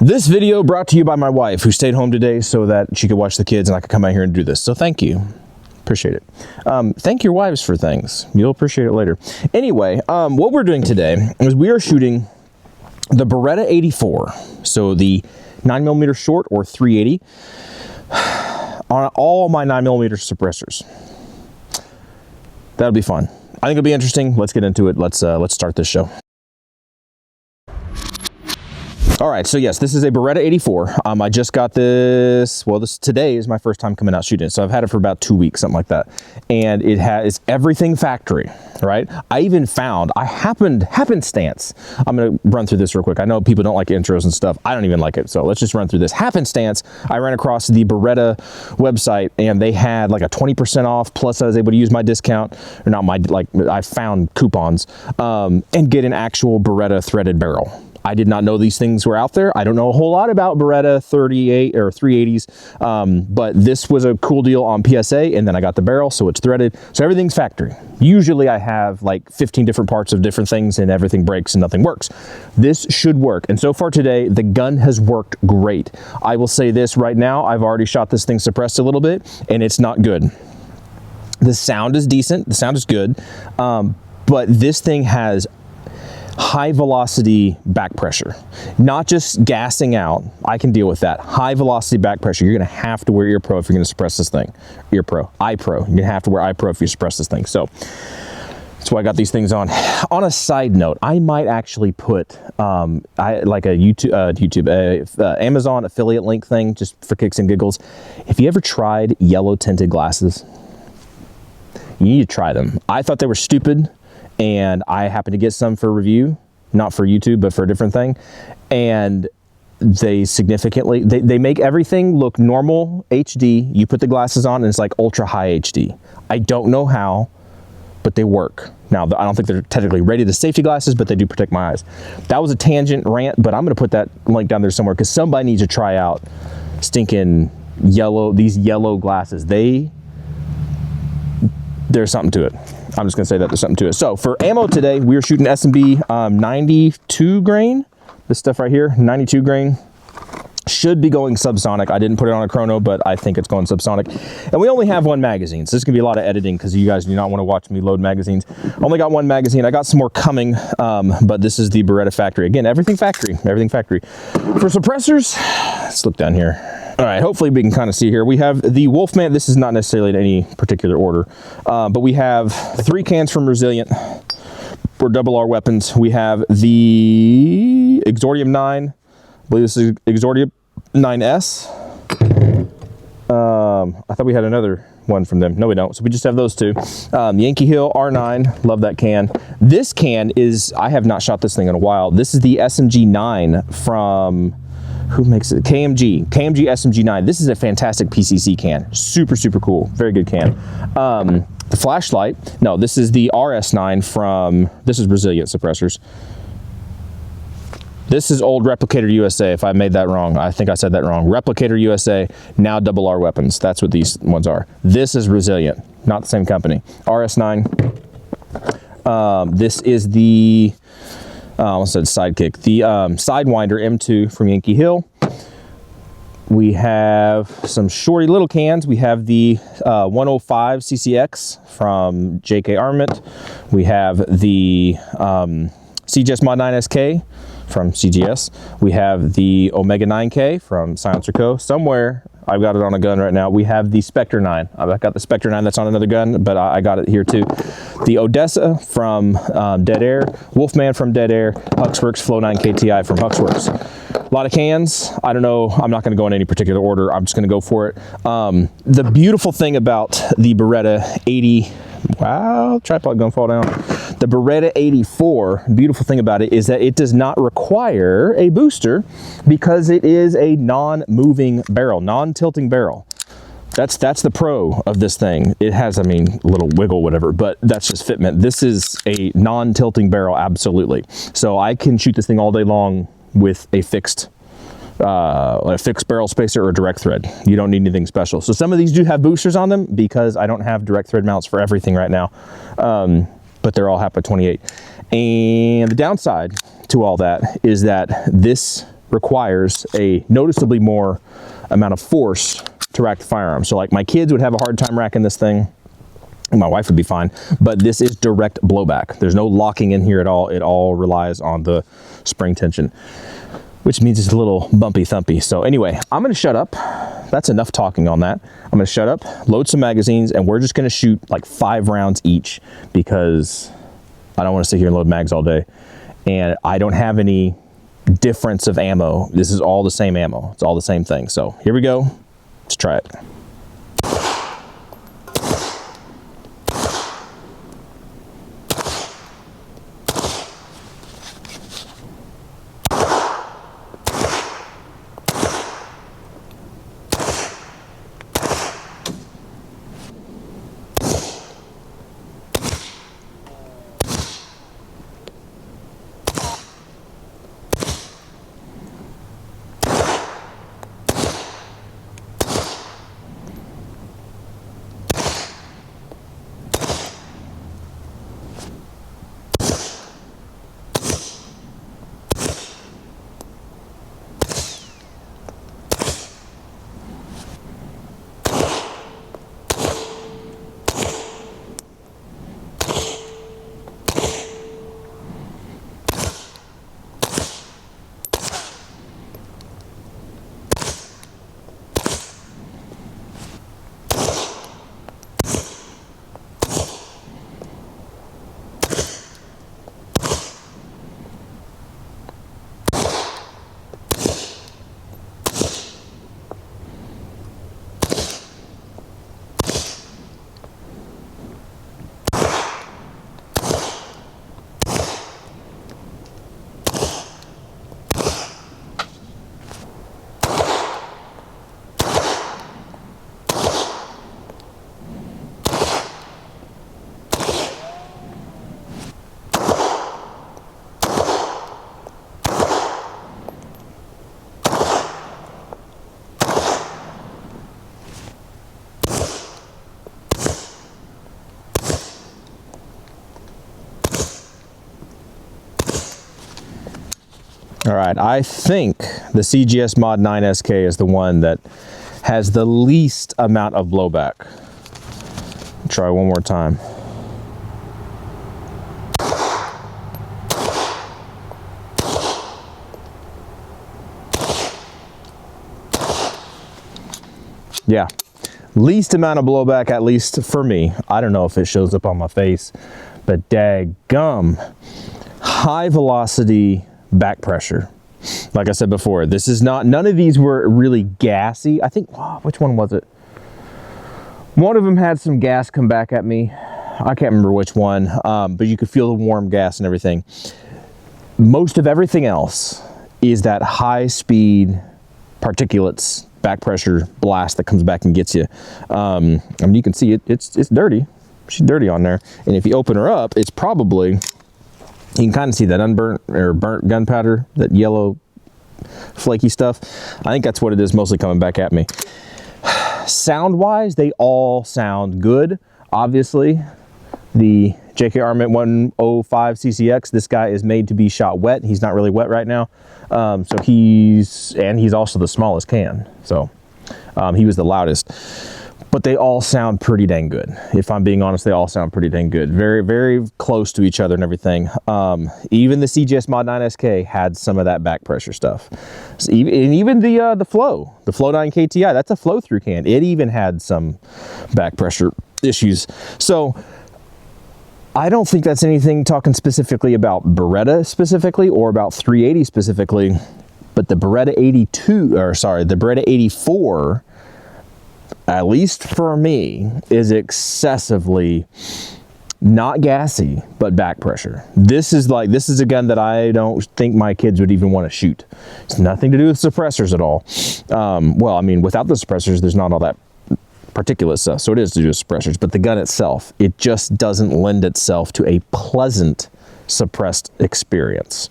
This video brought to you by my wife, who stayed home today so that she could watch the kids and I could come out here and do this. So thank you. Appreciate it. Thank your wives for things. You'll appreciate it later. Anyway, what we're doing today is we are shooting the Beretta 84. So the 9mm short or 380 on all my 9mm suppressors. That'll be fun. I think it'll be interesting. Let's get into it. Let's start this show. All right, so yes, this is a Beretta 84. I just got this, well, today is my first time coming out shooting. So I've had it for about 2 weeks, something like that. And it has everything factory, right? I even found, happenstance. I'm gonna run through this real quick. I know people don't like intros and stuff. I don't even like it, so let's just run through this. Happenstance, I ran across the Beretta website and they had like a 20% off, plus I was able to use my discount, or not my, like I found coupons, and get an actual Beretta threaded barrel. I did not know these things were out there. I don't know a whole lot about Beretta 38 or 380s, but this was a cool deal on PSA, and then I got the barrel, so it's threaded. So everything's factory. Usually I have like 15 different parts of different things and everything breaks and nothing works. This should work, and so far today, the gun has worked great. I will say this right now, I've already shot this thing suppressed a little bit, and it's not good. The sound is decent, the sound is good, but this thing has high velocity back pressure, not just gassing out. I can deal with that. High velocity back pressure. You're gonna have to wear ear pro if you're gonna suppress this thing. Ear pro, eye pro. You're gonna have to wear eye pro if you suppress this thing. So that's why I got these things on. On a side note, I might actually put like a Amazon affiliate link thing just for kicks and giggles. If you ever tried yellow tinted glasses, you need to try them. I thought they were stupid, and I happened to get some for review, not for YouTube, but for a different thing. And they significantly, they make everything look normal HD. You put the glasses on and it's like ultra high HD. I don't know how, but they work. Now, I don't think they're technically rated as safety glasses, but they do protect my eyes. That was a tangent rant, but I'm gonna put that link down there somewhere because somebody needs to try out stinking yellow, these yellow glasses. There's something to it. I'm just gonna say that there's something to it. So for ammo today, we are shooting S&B 92 grain. This stuff right here, 92 grain. Should be going subsonic. I didn't put it on a chrono, but I think it's going subsonic. And we only have one magazine, so this is gonna be a lot of editing because you guys do not wanna watch me load magazines. Only got one magazine. I got some more coming, but this is the Beretta factory. Again, everything factory, everything factory. For suppressors, let's look down here. All right, hopefully we can kind of see here. We have the Wolfman. This is not necessarily in any particular order, but we have 3 cans from Resilient for double R weapons. We have the Exortium 9. I believe this is Exortium 9S. I thought we had another one from them. No, we don't. So we just have those 2. Yankee Hill R9. Love that can. This can is, I have not shot this thing in a while. This is the SMG 9 from, who makes it? KMG SMG 9. This is a fantastic PCC can. Super, super cool. Very good can. The flashlight, no, this is the RS9 from, this is Resilient Suppressors. This is old Replicator USA, if I made that wrong. I think I said that wrong. Replicator USA, now double R weapons. That's what these ones are. This is Resilient, not the same company. RS9. This is the, I almost said Sidekick. The Sidewinder M2 from Yankee Hill. We have some shorty little cans. We have the 105 CCX from JK Armament. We have the CGS Mod9 SK from CGS. We have the Omega 9K from Silencer Co. Somewhere, I've got it on a gun right now. We have the Spectre 9. I've got the Spectre 9 that's on another gun, but I got it here too. The Odessa from Dead Air. Wolfman from Dead Air. Huxworks Flow 9 KTI from Huxworks. A lot of cans. I don't know. I'm not going to go in any particular order. I'm just going to go for it. The beautiful thing about the Beretta 80, wow, tripod gonna fall down. The Beretta 84, beautiful thing about it is that it does not require a booster because it is a non-moving barrel, non-tilting barrel. That's the pro of this thing. It has, I mean, a little wiggle, whatever, but that's just fitment. This is a non-tilting barrel, absolutely. So I can shoot this thing all day long with a fixed barrel spacer or direct thread. You don't need anything special. So some of these do have boosters on them because I don't have direct thread mounts for everything right now. But they're all HAPA 28. And the downside to all that is that this requires a noticeably more amount of force to rack the firearm. So like my kids would have a hard time racking this thing. My wife would be fine, but this is direct blowback. There's no locking in here at all. It all relies on the spring tension, which means it's a little bumpy thumpy. So anyway, I'm gonna shut up. That's enough talking on that. I'm gonna shut up, load some magazines, and we're just gonna shoot like 5 rounds each because I don't wanna sit here and load mags all day. And I don't have any difference of ammo. This is all the same ammo. It's all the same thing. So here we go. Let's try it. All right, I think the CGS Mod9 SK is the one that has the least amount of blowback. Try one more time. Yeah, least amount of blowback, at least for me. I don't know if it shows up on my face, but daggum. High velocity back pressure. Like I said before, this is not, none of these were really gassy. I think, oh, which one was it? One of them had some gas come back at me. I can't remember which one, but you could feel the warm gas and everything. Most of everything else is that high speed particulates back pressure blast that comes back and gets you. I mean, you can see it's dirty. She's dirty on there. And if you open her up, it's probably, you can kind of see that unburnt or burnt gunpowder, that yellow flaky stuff. I think that's what it is mostly coming back at me. Sound wise, they all sound good. Obviously, the JK Armament 105 CCX, this guy is made to be shot wet. He's not really wet right now. So he's also the smallest can. So he was the loudest. But they all sound pretty dang good. If I'm being honest, they all sound pretty dang good. Very, very close to each other and everything. Even the CGS Mod9 SK had some of that back pressure stuff. So even the Flow 9 KTI, that's a flow through can. It even had some back pressure issues. So I don't think that's anything talking specifically about Beretta specifically or about 380 specifically, but the Beretta 82, or sorry, the Beretta 84, at least for me, is excessively not gassy, but back pressure. This is a gun that I don't think my kids would even want to shoot. It's nothing to do with suppressors at all. Well, I mean, without the suppressors, there's not all that particulate stuff, so it is to do with suppressors, but the gun itself, it just doesn't lend itself to a pleasant suppressed experience.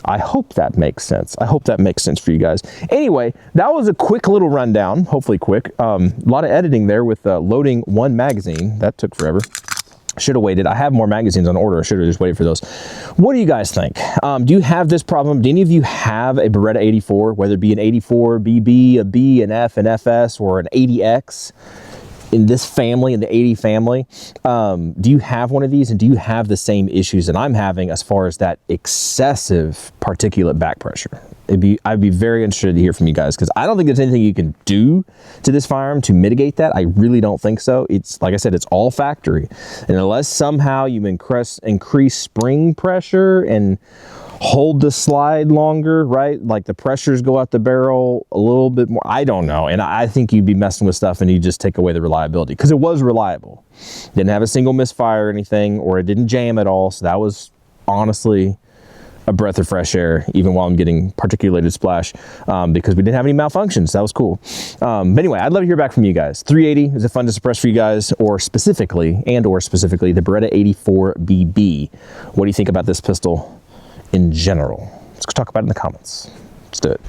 I hope that makes sense. I hope that makes sense for you guys. Anyway, that was a quick little rundown, hopefully quick. A lot of editing there with loading one magazine. That took forever. Should have waited. I have more magazines on order. I should have just waited for those. What do you guys think? Do you have this problem? Do any of you have a Beretta 84, whether it be an 84 BB, a B, an F, an FS, or an 80X in this family, in the 80 family? Do you have one of these, and do you have the same issues that I'm having as far as that excessive particulate back pressure? I'd be very interested to hear from you guys, because I don't think there's anything you can do to this firearm to mitigate that. I really don't think so. It's, like I said, it's all factory. And unless somehow you increase spring pressure and hold the slide longer, right? Like the pressures go out the barrel a little bit more. I don't know. And I think you'd be messing with stuff and you just take away the reliability, because it was reliable. Didn't have a single misfire or anything, or it didn't jam at all. So that was honestly a breath of fresh air, even while I'm getting particulated splash, because we didn't have any malfunctions. That was cool. But anyway, I'd love to hear back from you guys. 380, is it fun to suppress for you guys? Or specifically the Beretta 84 BB. What do you think about this pistol in general? Let's talk about it in the comments. Let's do it.